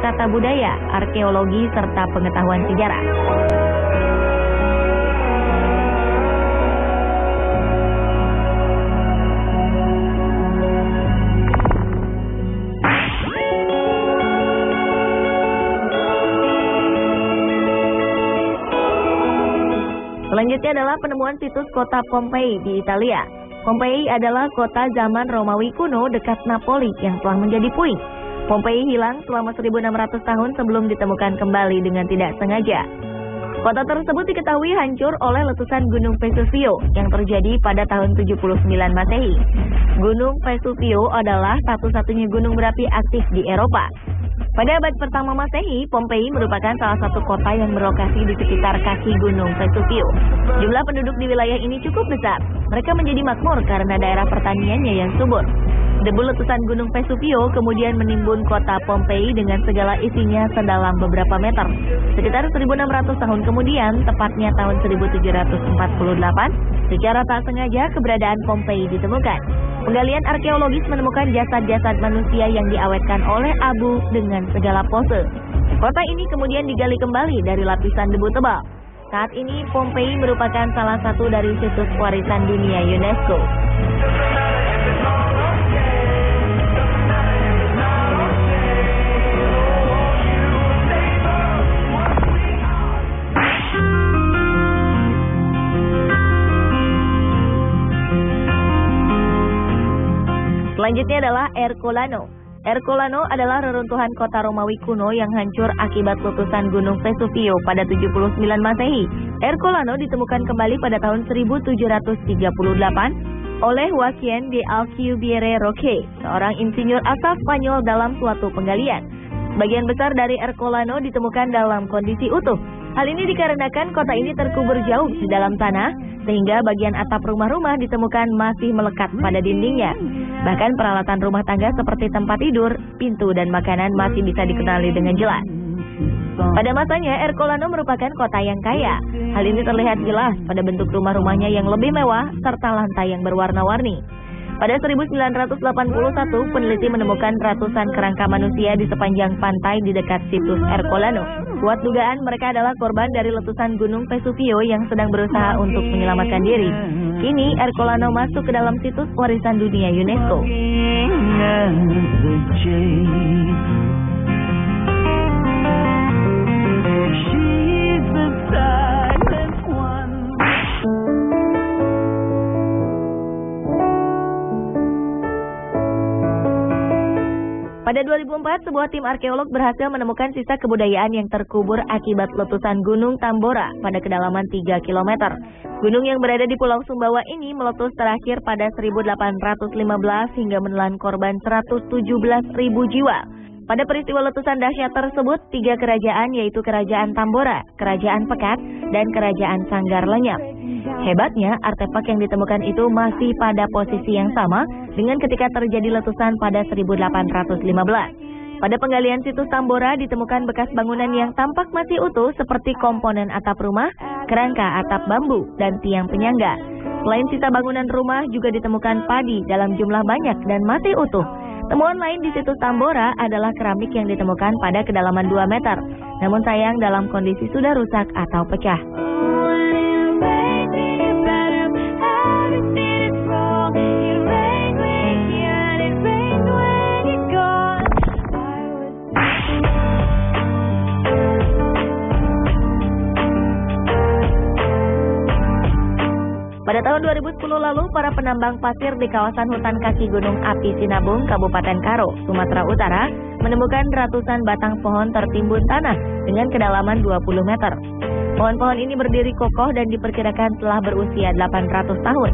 wisata budaya, arkeologi, serta pengetahuan sejarah. Selanjutnya adalah penemuan situs kota Pompei di Italia. Pompei adalah kota zaman Romawi kuno dekat Napoli yang telah menjadi puing. Pompei hilang selama 1.600 tahun sebelum ditemukan kembali dengan tidak sengaja. Kota tersebut diketahui hancur oleh letusan Gunung Vesuvio yang terjadi pada tahun 79 Masehi. Gunung Vesuvio adalah satu-satunya gunung berapi aktif di Eropa. Pada abad pertama Masehi, Pompei merupakan salah satu kota yang berlokasi di sekitar kaki Gunung Vesuvio. Jumlah penduduk di wilayah ini cukup besar. Mereka menjadi makmur karena daerah pertaniannya yang subur. Debu letusan Gunung Vesuvio kemudian menimbun kota Pompei dengan segala isinya sedalam beberapa meter. Sekitar 1.600 tahun kemudian, tepatnya tahun 1748, secara tak sengaja keberadaan Pompei ditemukan. Penggalian arkeologis menemukan jasad-jasad manusia yang diawetkan oleh abu dengan segala pose. Kota ini kemudian digali kembali dari lapisan debu tebal. Saat ini Pompei merupakan salah satu dari situs warisan dunia UNESCO. Selanjutnya adalah Ercolano. Ercolano adalah reruntuhan kota Romawi kuno yang hancur akibat letusan Gunung Vesuvio pada 79 Masehi. Ercolano ditemukan kembali pada tahun 1738 oleh Joaquín de Alcubierre Roque, seorang insinyur asal Spanyol dalam suatu penggalian. Bagian besar dari Ercolano ditemukan dalam kondisi utuh. Hal ini dikarenakan kota ini terkubur jauh di dalam tanah, sehingga bagian atap rumah-rumah ditemukan masih melekat pada dindingnya. Bahkan peralatan rumah tangga seperti tempat tidur, pintu, dan makanan masih bisa dikenali dengan jelas. Pada masanya, Ercolano merupakan kota yang kaya. Hal ini terlihat jelas pada bentuk rumah-rumahnya yang lebih mewah, serta lantai yang berwarna-warni. Pada 1981, peneliti menemukan ratusan kerangka manusia di sepanjang pantai di dekat situs Ercolano. Kuat dugaan mereka adalah korban dari letusan Gunung Vesuvio yang sedang berusaha untuk menyelamatkan diri. Kini Ercolano masuk ke dalam situs warisan dunia UNESCO. Pada 2004, sebuah tim arkeolog berhasil menemukan sisa kebudayaan yang terkubur akibat letusan Gunung Tambora pada kedalaman 3 km. Gunung yang berada di Pulau Sumbawa ini meletus terakhir pada 1815 hingga menelan korban 117.000 jiwa. Pada peristiwa letusan dahsyat tersebut, 3 kerajaan yaitu Kerajaan Tambora, Kerajaan Pekat, dan Kerajaan Sanggar lenyap. Hebatnya, artefak yang ditemukan itu masih pada posisi yang sama dengan ketika terjadi letusan pada 1815. Pada penggalian situs Tambora ditemukan bekas bangunan yang tampak masih utuh seperti komponen atap rumah, kerangka atap bambu, dan tiang penyangga. Selain sisa bangunan rumah juga ditemukan padi dalam jumlah banyak dan masih utuh. Temuan lain di situs Tambora adalah keramik yang ditemukan pada kedalaman 2 meter. Namun sayang dalam kondisi sudah rusak atau pecah. Pada tahun 2010 lalu, para penambang pasir di kawasan hutan kaki Gunung Api Sinabung, Kabupaten Karo, Sumatera Utara, menemukan ratusan batang pohon tertimbun tanah dengan kedalaman 20 meter. Pohon-pohon ini berdiri kokoh dan diperkirakan telah berusia 800 tahun.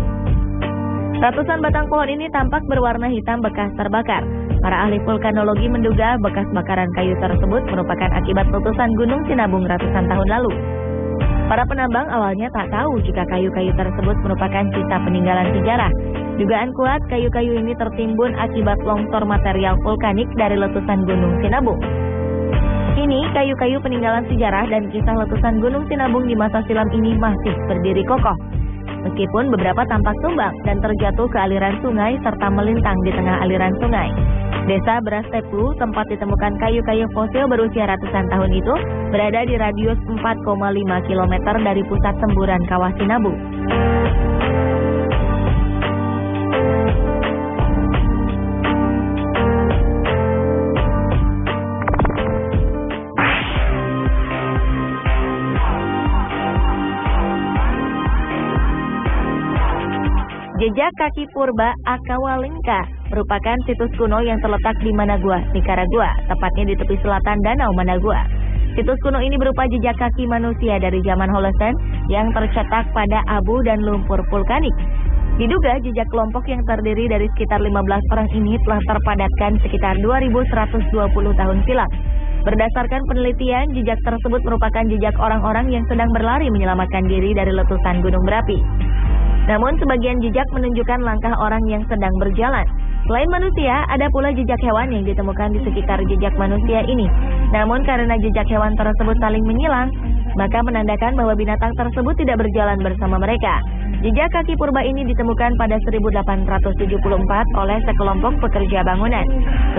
Ratusan batang pohon ini tampak berwarna hitam bekas terbakar. Para ahli vulkanologi menduga bekas bakaran kayu tersebut merupakan akibat letusan Gunung Sinabung ratusan tahun lalu. Para penambang awalnya tak tahu jika kayu-kayu tersebut merupakan sisa peninggalan sejarah. Dugaan kuat kayu-kayu ini tertimbun akibat longsor material vulkanik dari letusan Gunung Sinabung. Kini, kayu-kayu peninggalan sejarah dan kisah letusan Gunung Sinabung di masa silam ini masih berdiri kokoh. Meskipun beberapa tampak tumbang dan terjatuh ke aliran sungai serta melintang di tengah aliran sungai. Desa Brasteplu, tempat ditemukan kayu-kayu fosil berusia ratusan tahun itu, berada di radius 4,5 km dari pusat semburan Kawah Sinabu. Jejak kaki purba Akawalingka merupakan situs kuno yang terletak di Managua, Nicaragua, tepatnya di tepi selatan Danau Managua. Situs kuno ini berupa jejak kaki manusia dari zaman Holocene yang tercetak pada abu dan lumpur vulkanik. Diduga jejak kelompok yang terdiri dari sekitar 15 orang ini telah terpadatkan sekitar 2120 tahun silam. Berdasarkan penelitian, jejak tersebut merupakan jejak orang-orang yang sedang berlari menyelamatkan diri dari letusan gunung berapi. Namun sebagian jejak menunjukkan langkah orang yang sedang berjalan. Selain manusia, ada pula jejak hewan yang ditemukan di sekitar jejak manusia ini. Namun karena jejak hewan tersebut saling menyilang, maka menandakan bahwa binatang tersebut tidak berjalan bersama mereka. Jejak kaki purba ini ditemukan pada 1874 oleh sekelompok pekerja bangunan.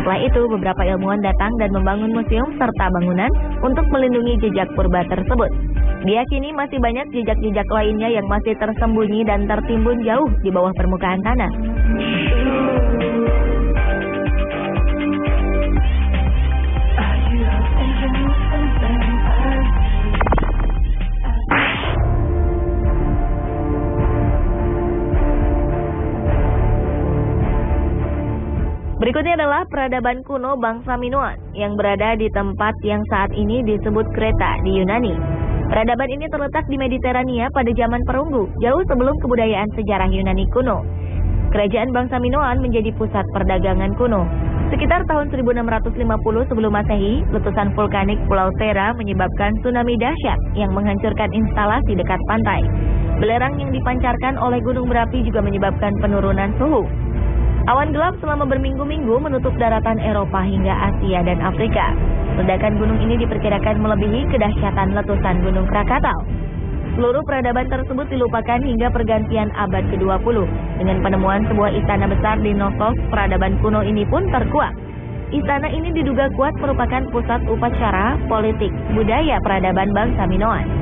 Setelah itu, beberapa ilmuwan datang dan membangun museum serta bangunan untuk melindungi jejak purba tersebut. Diyakini masih banyak jejak-jejak lainnya yang masih tersembunyi dan tertimbun jauh di bawah permukaan tanah. Berikutnya adalah peradaban kuno bangsa Minoan yang berada di tempat yang saat ini disebut Kreta di Yunani. Peradaban ini terletak di Mediterania pada zaman perunggu, jauh sebelum kebudayaan sejarah Yunani kuno. Kerajaan bangsa Minoan menjadi pusat perdagangan kuno. Sekitar tahun 1650 sebelum Masehi, letusan vulkanik Pulau Terra menyebabkan tsunami dahsyat yang menghancurkan instalasi dekat pantai. Belerang yang dipancarkan oleh gunung berapi juga menyebabkan penurunan suhu. Awan gelap selama berminggu-minggu menutup daratan Eropa hingga Asia dan Afrika. Ledakan gunung ini diperkirakan melebihi kedahsyatan letusan Gunung Krakatau. Seluruh peradaban tersebut dilupakan hingga pergantian abad ke-20. Dengan penemuan sebuah istana besar di Knossos, peradaban kuno ini pun terkuak. Istana ini diduga kuat merupakan pusat upacara, politik, budaya peradaban bangsa Minoan.